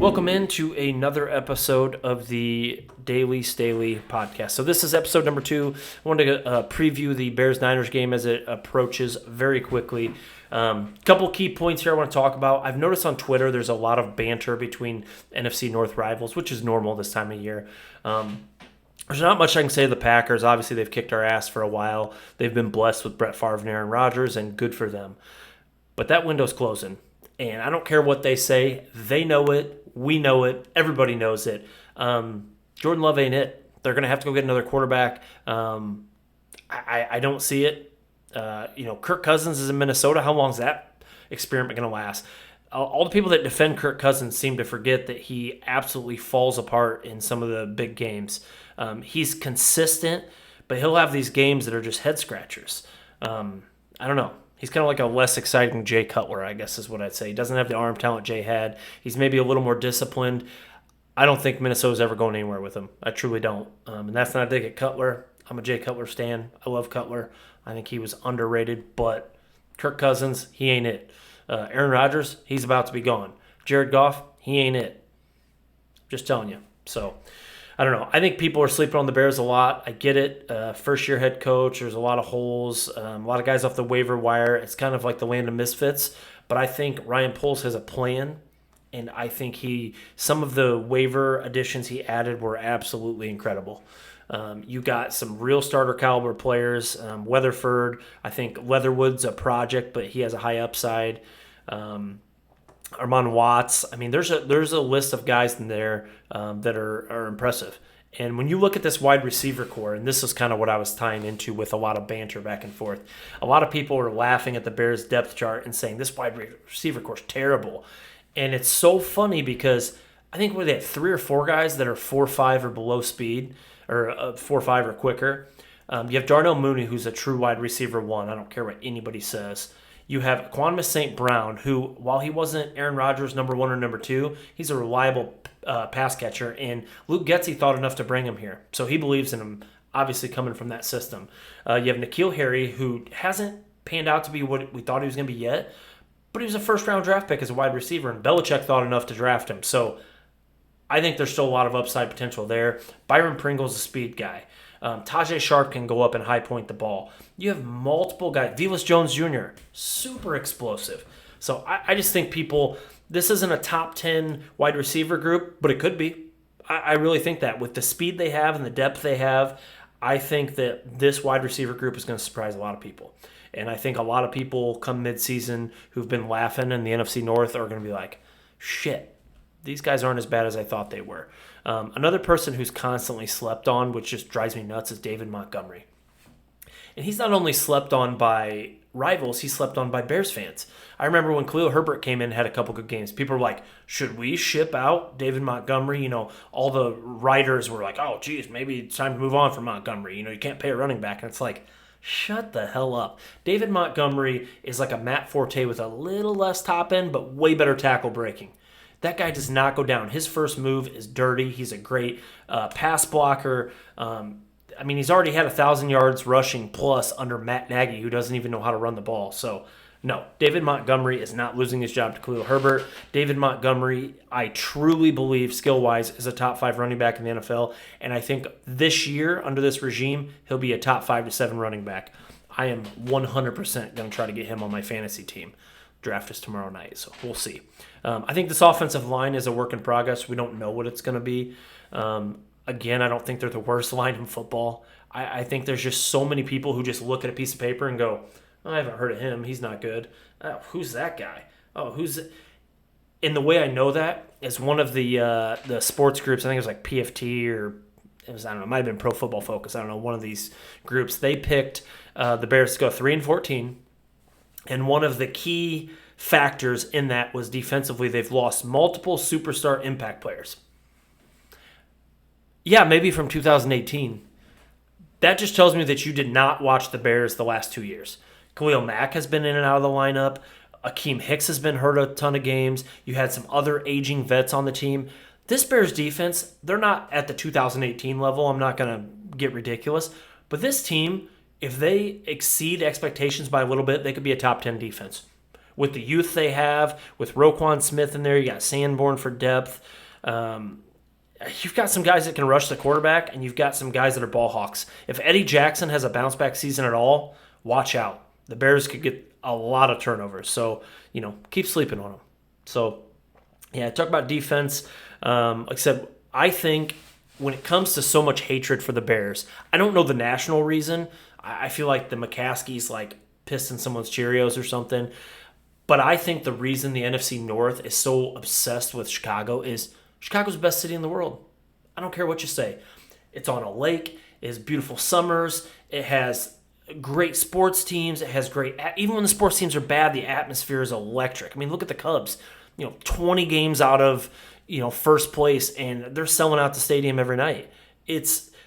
Welcome into another episode of the Daily Staley podcast. So this is episode number 2. I wanted to preview the Bears-Niners game as it approaches very quickly. Couple key points here I want to talk about. I've noticed on Twitter there's a lot of banter between NFC North rivals, which is normal this time of year. There's not much I can say of the Packers. Obviously, they've kicked our ass for a while. They've been blessed with Brett Favre and Aaron Rodgers, and good for them. But that window's closing. And I don't care what they say. They know it. We know it. Everybody knows it. Jordan Love ain't it. They're going to have to go get another quarterback. I don't see it. Kirk Cousins is in Minnesota. How long is that experiment going to last? All the people that defend Kirk Cousins seem to forget that he absolutely falls apart in some of the big games. He's consistent, but he'll have these games that are just head scratchers. I don't know. He's kind of like a less exciting Jay Cutler, I guess is what I'd say. He doesn't have the arm talent Jay had. He's maybe a little more disciplined. I don't think Minnesota's ever going anywhere with him. I truly don't. And that's not a dig at Cutler. I'm a Jay Cutler stan. I love Cutler. I think he was underrated, but Kirk Cousins, he ain't it. Aaron Rodgers, he's about to be gone. Jared Goff, he ain't it. Just telling you. So, I don't know. I think people are sleeping on the Bears a lot. I get it. First-year head coach, there's a lot of holes, a lot of guys off the waiver wire. It's kind of like the land of misfits. But I think Ryan Poles has a plan, and I think some of the waiver additions he added were absolutely incredible. You got some real starter caliber players. Weatherford, I think Leatherwood's a project, but he has a high upside. Armand Watts. I mean, there's a list of guys in there that are impressive. And when you look at this wide receiver core, and this is kind of what I was tying into with a lot of banter back and forth, a lot of people are laughing at the Bears depth chart and saying this wide receiver core is terrible. And it's so funny because I think they have 3 or 4 guys that are 4.5 or below speed, or 4.5 or quicker. You have Darnell Mooney, who's a true wide receiver 1. I don't care what anybody says. You have Equanimous St. Brown, who, while he wasn't Aaron Rodgers' number 1 or number 2, he's a reliable pass catcher, and Luke Getsy thought enough to bring him here. So he believes in him, obviously coming from that system. You have N'Keal Harry, who hasn't panned out to be what we thought he was going to be yet, but he was a first-round draft pick as a wide receiver, and Belichick thought enough to draft him. So I think there's still a lot of upside potential there. Byron Pringle's a speed guy. Tajay Sharp can go up and high point the ball. You have multiple guys. Velus Jones Jr., super explosive. So I just think this isn't a top 10 wide receiver group, but it could be. I really think that. With the speed they have and the depth they have, I think that this wide receiver group is going to surprise a lot of people. And I think a lot of people come midseason who've been laughing in the NFC North are going to be like, shit, these guys aren't as bad as I thought they were. Another person who's constantly slept on, which just drives me nuts, is David Montgomery. And he's not only slept on by rivals, he's slept on by Bears fans. I remember when Khalil Herbert came in and had a couple good games, people were like, should we ship out David Montgomery? All the writers were like, oh, geez, maybe it's time to move on from Montgomery. You can't pay a running back. And it's like, shut the hell up. David Montgomery is like a Matt Forte with a little less top end, but way better tackle breaking. That guy does not go down. His first move is dirty. He's a great pass blocker. He's already had 1,000 yards rushing plus under Matt Nagy, who doesn't even know how to run the ball. So, no, David Montgomery is not losing his job to Khalil Herbert. David Montgomery, I truly believe, skill-wise, is a top 5 running back in the NFL. And I think this year, under this regime, he'll be a top 5 to 7 running back. I am 100% going to try to get him on my fantasy team. Draft is tomorrow night, so we'll see. I think this offensive line is a work in progress. We don't know what it's going to be. Again, I don't think they're the worst line in football. I think there's just so many people who just look at a piece of paper and go, oh, I haven't heard of him. He's not good. Who's that guy? Oh, who's it? And the way I know that is one of the sports groups, I think it was like PFT or it might have been Pro Football Focus. I don't know, one of these groups. They picked the Bears to go 3-14. And one of the key factors in that was defensively, they've lost multiple superstar impact players. Yeah, maybe from 2018. That just tells me that you did not watch the Bears the last 2 years. Khalil Mack has been in and out of the lineup. Akeem Hicks has been hurt a ton of games. You had some other aging vets on the team. This Bears defense, they're not at the 2018 level. I'm not going to get ridiculous. But this team, if they exceed expectations by a little bit, they could be a top 10 defense. with the youth they have, with Roquan Smith in there, you got Sanborn for depth. You've got some guys that can rush the quarterback, and you've got some guys that are ball hawks. If Eddie Jackson has a bounce-back season at all, watch out. The Bears could get a lot of turnovers. So, keep sleeping on them. So, yeah, talk about defense. Like I said, I think when it comes to so much hatred for the Bears, I don't know the national reason. I feel like the McCaskies pissed in someone's Cheerios or something. But I think the reason the NFC North is so obsessed with Chicago is Chicago's the best city in the world. I don't care what you say. It's on a lake. It has beautiful summers. It has great sports teams. It has great... Even when the sports teams are bad, the atmosphere is electric. I mean, look at the Cubs. 20 games out of, first place, and they're selling out the stadium every night.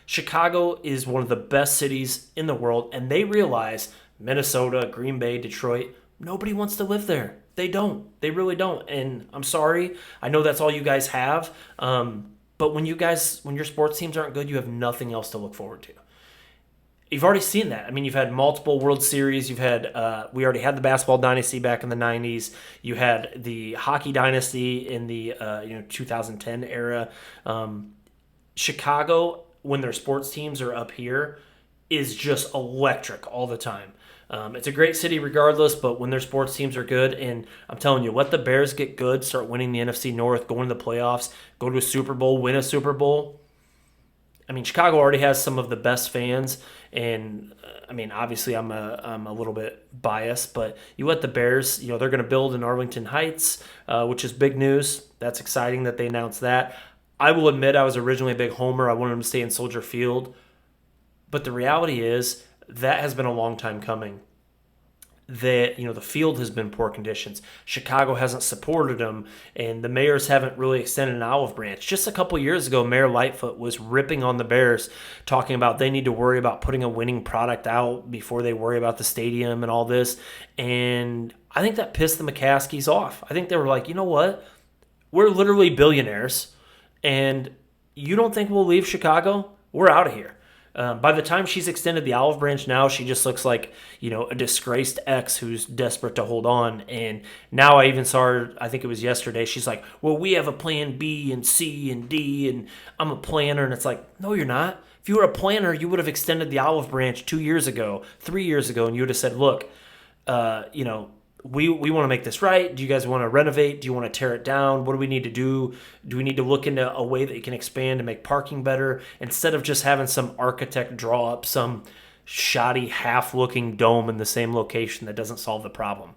Chicago is one of the best cities in the world, and they realize Minnesota, Green Bay, Detroit, nobody wants to live there. They don't. They really don't. And I'm sorry. I know that's all you guys have. But when your sports teams aren't good, you have nothing else to look forward to. You've already seen that. I mean, you've had multiple World Series. You've had we already had the basketball dynasty back in the 90s. You had the hockey dynasty in the 2010 era. Chicago, when their sports teams are up here, is just electric all the time. It's a great city regardless, but when their sports teams are good, and I'm telling you, let the Bears get good, start winning the NFC North, go into the playoffs, go to a Super Bowl, win a Super Bowl. I mean, Chicago already has some of the best fans, and I mean, obviously I'm a little bit biased, but you let the Bears, they're going to build in Arlington Heights, which is big news. That's exciting that they announced that. I will admit I was originally a big homer. I wanted them to stay in Soldier Field, but the reality is that has been a long time coming. That the field has been poor conditions. Chicago hasn't supported them, and the mayors haven't really extended an olive branch. Just a couple years ago, Mayor Lightfoot was ripping on the Bears, talking about they need to worry about putting a winning product out before they worry about the stadium and all this. And I think that pissed the McCaskies off. I think they were like, you know what? We're literally billionaires, and you don't think we'll leave Chicago? We're out of here. By the time she's extended the olive branch now, she just looks like, a disgraced ex who's desperate to hold on. And now I even saw her, I think it was yesterday, she's like, well, we have a plan B and C and D, and I'm a planner. And it's like, no, you're not. If you were a planner, you would have extended the olive branch 2 years ago, 3 years ago, and you would have said, look, we want to make this right. Do you guys want to renovate? Do you want to tear it down? What do we need to do? Do we need to look into a way that you can expand and make parking better instead of just having some architect draw up some shoddy half-looking dome in the same location that doesn't solve the problem?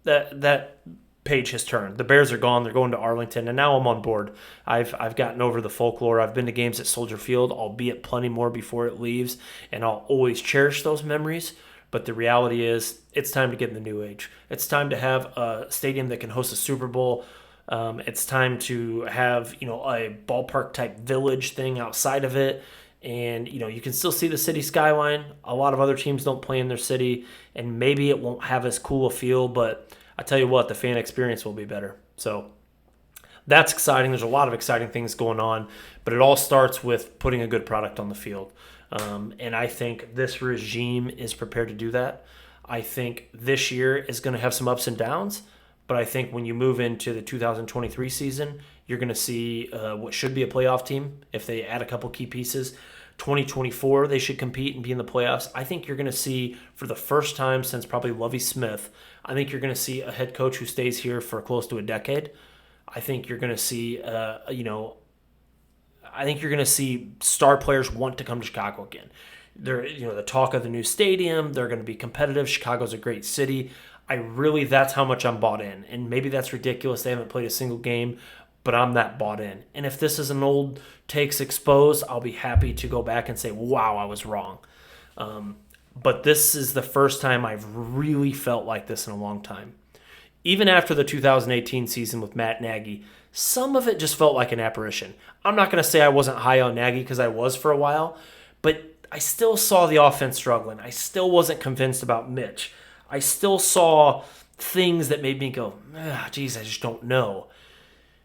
That page has turned. The Bears are gone. They're going to Arlington, and now I'm on board. I've gotten over the folklore. I've been to games at Soldier Field, albeit plenty more before it leaves, and I'll always cherish those memories. But the reality is, it's time to get in the new age. It's time to have a stadium that can host a Super Bowl. It's time to have, a ballpark-type village thing outside of it. And, you can still see the city skyline. A lot of other teams don't play in their city, and maybe it won't have as cool a feel. But I tell you what, the fan experience will be better. So that's exciting. There's a lot of exciting things going on. But it all starts with putting a good product on the field. And I think this regime is prepared to do that. I think this year is going to have some ups and downs, but I think when you move into the 2023 season, you're going to see what should be a playoff team if they add a couple key pieces. 2024, they should compete and be in the playoffs. I think you're going to see, for the first time since probably Lovie Smith, I think you're going to see a head coach who stays here for close to a decade. I think you're going to see, I think you're going to see star players want to come to Chicago again. They're, the talk of the new stadium. They're going to be competitive. Chicago's a great city. That's how much I'm bought in. And maybe that's ridiculous. They haven't played a single game, but I'm that bought in. And if this is an old takes exposed, I'll be happy to go back and say, wow, I was wrong. But this is the first time I've really felt like this in a long time. Even after the 2018 season with Matt Nagy, some of it just felt like an apparition. I'm not going to say I wasn't high on Nagy because I was for a while, but I still saw the offense struggling. I still wasn't convinced about Mitch. I still saw things that made me go, geez, I just don't know.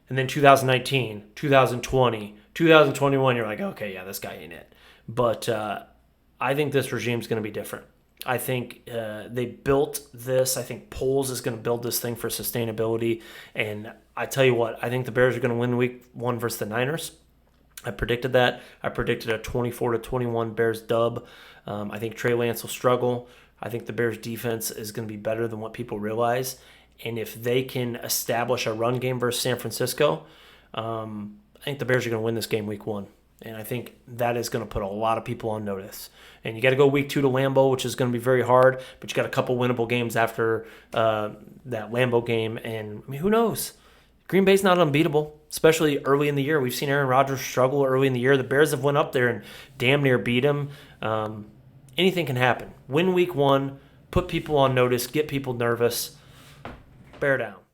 And then 2019, 2020, 2021, you're like, okay, yeah, this guy ain't it. But I think this regime's going to be different. I think they built this. I think Poles is going to build this thing for sustainability. And I tell you what, I think the Bears are going to win week 1 versus the Niners. I predicted that. I predicted a 24-21 Bears dub. I think Trey Lance will struggle. I think the Bears defense is going to be better than what people realize. And if they can establish a run game versus San Francisco, I think the Bears are going to win this game week 1. And I think that is going to put a lot of people on notice. And you got to go week 2 to Lambeau, which is going to be very hard. But you got a couple winnable games after that Lambeau game. And I mean, who knows? Green Bay's not unbeatable, especially early in the year. We've seen Aaron Rodgers struggle early in the year. The Bears have went up there and damn near beat him. Anything can happen. Win week 1, put people on notice, get people nervous. Bear down.